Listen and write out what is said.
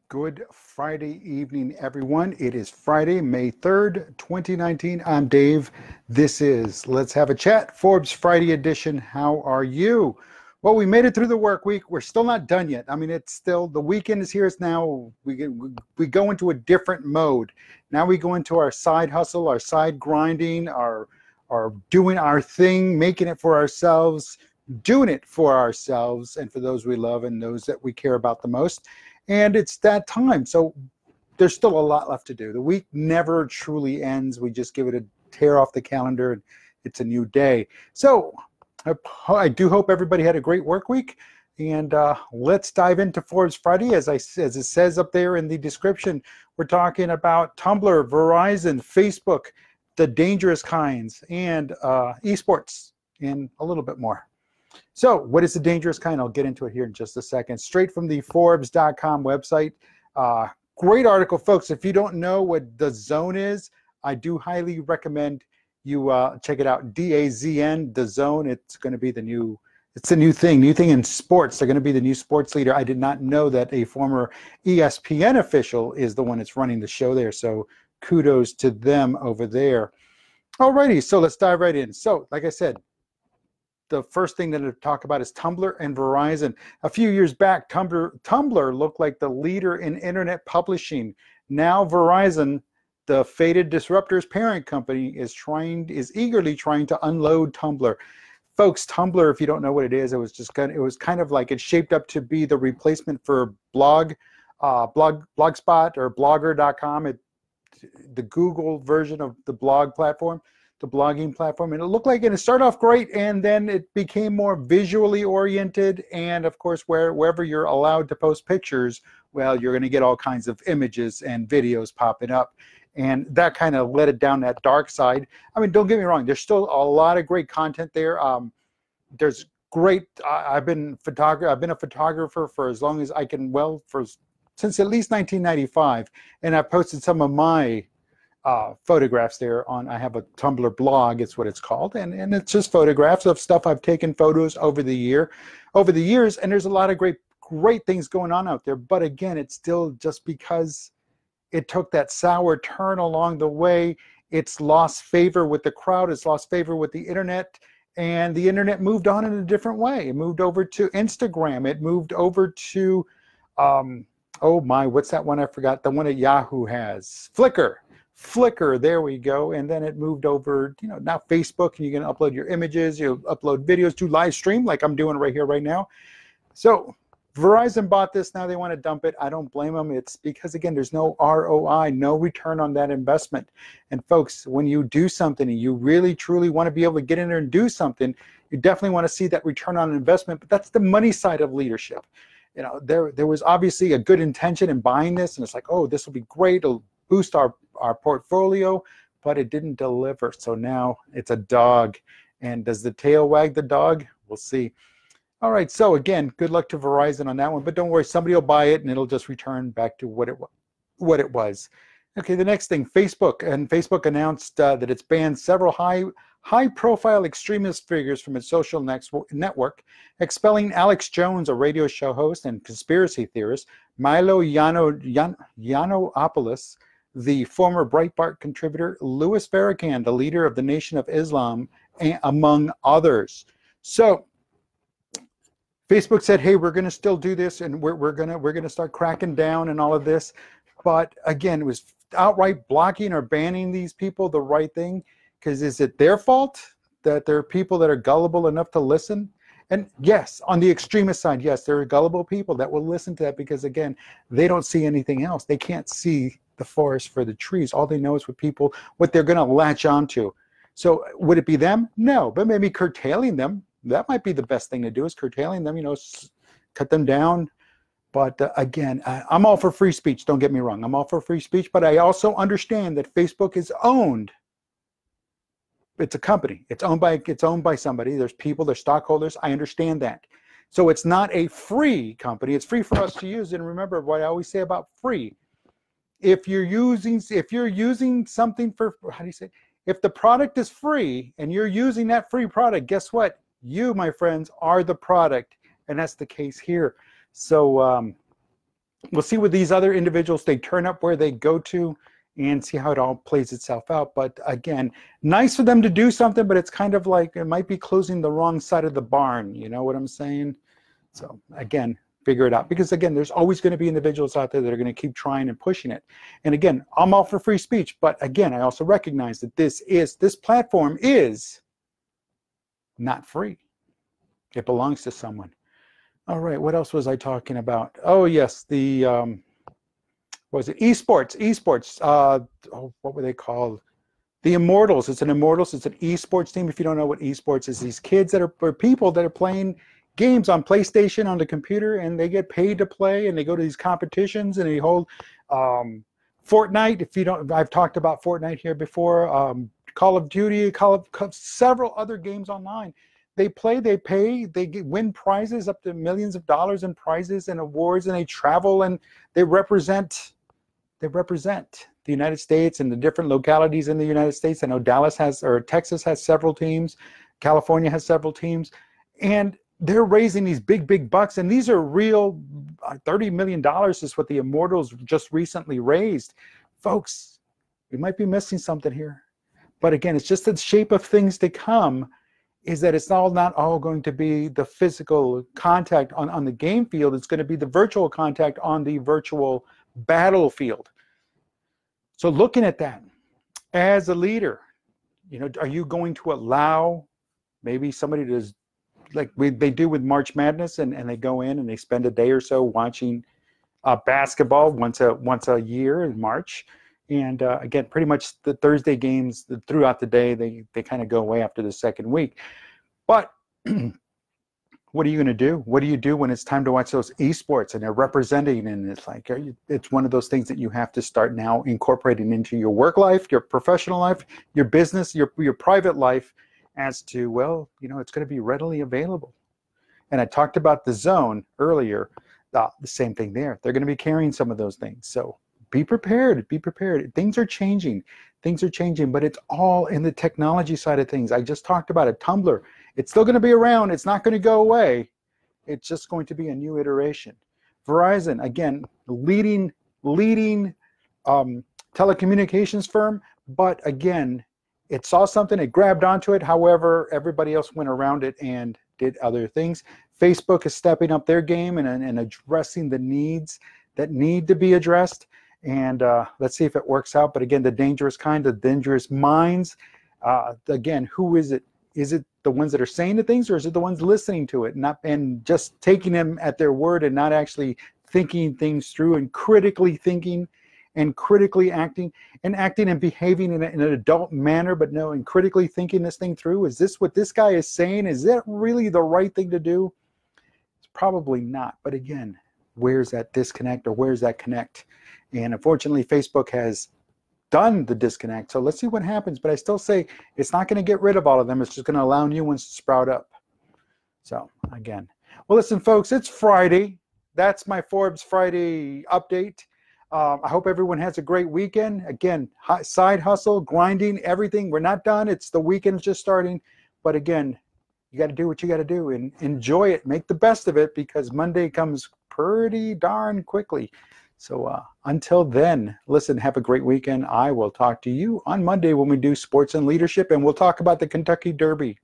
Good Friday evening, everyone. It is Friday, May 3rd, 2019. I'm Dave. This is Let's Have a Chat, Forbes Friday edition. How are you? Well, we made it through the work week. We're still not done yet. I mean, it's still, the weekend is here. It's now, we go into a different mode. Now we go into our side hustle, our side grinding, our doing our thing, making it for ourselves, doing it for ourselves and for those we love and those that we care about the most. And it's that time. So there's still a lot left to do. The week never truly ends. We just give it a tear off the calendar and it's a new day. So I do hope everybody had a great work week. And let's dive into Forbes Friday. As it says up there in the description, we're talking about Tumblr, Verizon, Facebook, the dangerous kinds, and esports, and a little bit more. So what is the dangerous kind? I'll get into it here in just a second. Straight from the Forbes.com website. Great article, folks. If you don't know what DAZN is, I do highly recommend you check it out. DAZN, DAZN. It's going to be the new, it's a new thing in sports. They're going to be the new sports leader. I did not know that a former ESPN official is the one that's running the show there. So kudos to them over there. Alrighty, so let's dive right in. So like I said, the first thing that I'll talk about is Tumblr and Verizon. A few years back, Tumblr looked like the leader in internet publishing. Now Verizon, the fated disruptor's parent company, is eagerly trying to unload Tumblr. Folks, Tumblr, if you don't know what it is, it was kind of like, it shaped up to be the replacement for Blogspot or Blogger.com, the Google version of the blog platform, the blogging platform. And it looked like it started off great, and then it became more visually oriented. And of course, wherever you're allowed to post pictures, well, you're going to get all kinds of images and videos popping up. And that kind of led it down that dark side. I mean, don't get me wrong, there's still a lot of great content there. There's great, I've been a photographer for as long as I can, since at least 1995. And I posted some of my photographs there on, I have a Tumblr blog, it's what it's called, and it's just photographs of stuff I've taken photos over the years, and there's a lot of great things going on out there. But again, it's still, just because it took that sour turn along the way, it's lost favor with the crowd, it's lost favor with the internet, and the internet moved on in a different way. It moved over to Instagram, it moved over to oh my, what's that one I forgot, the one that Yahoo has, Flickr, there we go. And then it moved over, now Facebook, and you can upload your images, you upload videos to live stream like I'm doing right here, right now. So Verizon bought this, now they want to dump it. I don't blame them. It's because, again, there's no ROI, no return on that investment. And folks, when you do something and you really, truly want to be able to get in there and do something, you definitely want to see that return on investment. But that's the money side of leadership. There was obviously a good intention in buying this, and it's like, oh, this will be great, it'll boost our portfolio, but it didn't deliver. So now it's a dog. And does the tail wag the dog? We'll see. All right, so again, good luck to Verizon on that one, but don't worry, somebody will buy it and it'll just return back to what it was. Okay, the next thing, Facebook. And Facebook announced that it's banned several high-profile extremist figures from its social network, expelling Alex Jones, a radio show host and conspiracy theorist, Milo Yiannopoulos, the former Breitbart contributor, Louis Farrakhan, the leader of the Nation of Islam, among others. So Facebook said, hey, we're going to still do this, and we're going to start cracking down and all of this. But again, it was outright blocking or banning these people the right thing? Because is it their fault that there are people that are gullible enough to listen? And yes, on the extremist side, yes, there are gullible people that will listen to that because, again, they don't see anything else. They can't see the forest for the trees. All they know is what they're going to latch onto. So would it be them? No, but maybe curtailing them. That might be the best thing to do, is curtailing them, cut them down. But again, I'm all for free speech. Don't get me wrong. I'm all for free speech, but I also understand that Facebook is owned. It's a company. It's owned by somebody. There's people, there's stockholders. I understand that. So it's not a free company. It's free for us to use. And remember what I always say about free. If you're using something for, how do you say, if the product is free and you're using that free product, guess what? You, my friends, are the product. And that's the case here. So we'll see with these other individuals, they turn up where they go to and see how it all plays itself out. But again, nice for them to do something, but it's kind of like it might be closing the wrong side of the barn. You know what I'm saying? So again, figure it out. Because again, there's always going to be individuals out there that are going to keep trying and pushing it. And again, I'm all for free speech, but again, I also recognize that this platform is not free. It belongs to someone. All right, what else was I talking about? Oh yes, the what was it? Esports. What were they called? The Immortals. It's an Immortals. It's an esports team. If you don't know what esports is, these kids that are, or people that are playing games on PlayStation, on the computer, and they get paid to play, and they go to these competitions, and they hold Fortnite. If you don't, I've talked about Fortnite here before. Call of Duty, several other games online. They play, they pay, they win prizes up to millions of dollars in prizes and awards, and they travel and they represent the United States and the different localities in the United States. I know Dallas has, or Texas has several teams, California has several teams, and they're raising these big bucks, and these are real. $30 million is what the Immortals just recently raised. Folks, we might be missing something here. But again, it's just the shape of things to come, is that it's not all going to be the physical contact on the game field. It's going to be the virtual contact on the virtual battlefield. So looking at that, as a leader, you know, are you going to allow maybe somebody to, like they do with March Madness, and they go in and they spend a day or so watching basketball once a year in March. And again, pretty much the Thursday games throughout the day, they kind of go away after the second week. But what are you going to do? What do you do when it's time to watch those esports and they're representing? And it's like, it's one of those things that you have to start now incorporating into your work life, your professional life, your business, your private life, as to, well, you know, it's going to be readily available. And I talked about the Zone earlier, the same thing there. They're going to be carrying some of those things. So be prepared, be prepared. Things are changing, but it's all in the technology side of things. I just talked about it. Tumblr, it's still going to be around. It's not going to go away. It's just going to be a new iteration. Verizon, again, leading telecommunications firm, but again, it saw something, it grabbed onto it. However, everybody else went around it and did other things. Facebook is stepping up their game and addressing the needs that need to be addressed. And let's see if it works out. But again, the dangerous kind, the dangerous minds, again, who is it? Is it the ones that are saying the things, or is it the ones listening to it and just taking them at their word and not actually thinking things through and critically thinking and critically acting and behaving in an adult manner, but no, and critically thinking this thing through? Is this what this guy is saying? Is that really the right thing to do? It's probably not. But again, where's that disconnect, or where's that connect? And unfortunately, Facebook has done the disconnect. So let's see what happens. But I still say it's not going to get rid of all of them. It's just going to allow new ones to sprout up. So again, well, listen, folks, it's Friday. That's my Forbes Friday update. I hope everyone has a great weekend. Again, side hustle, grinding, everything. We're not done. It's the weekend just starting. But again, you got to do what you got to do and enjoy it. Make the best of it, because Monday comes pretty darn quickly. So until then, listen, have a great weekend. I will talk to you on Monday when we do sports and leadership, and we'll talk about the Kentucky Derby.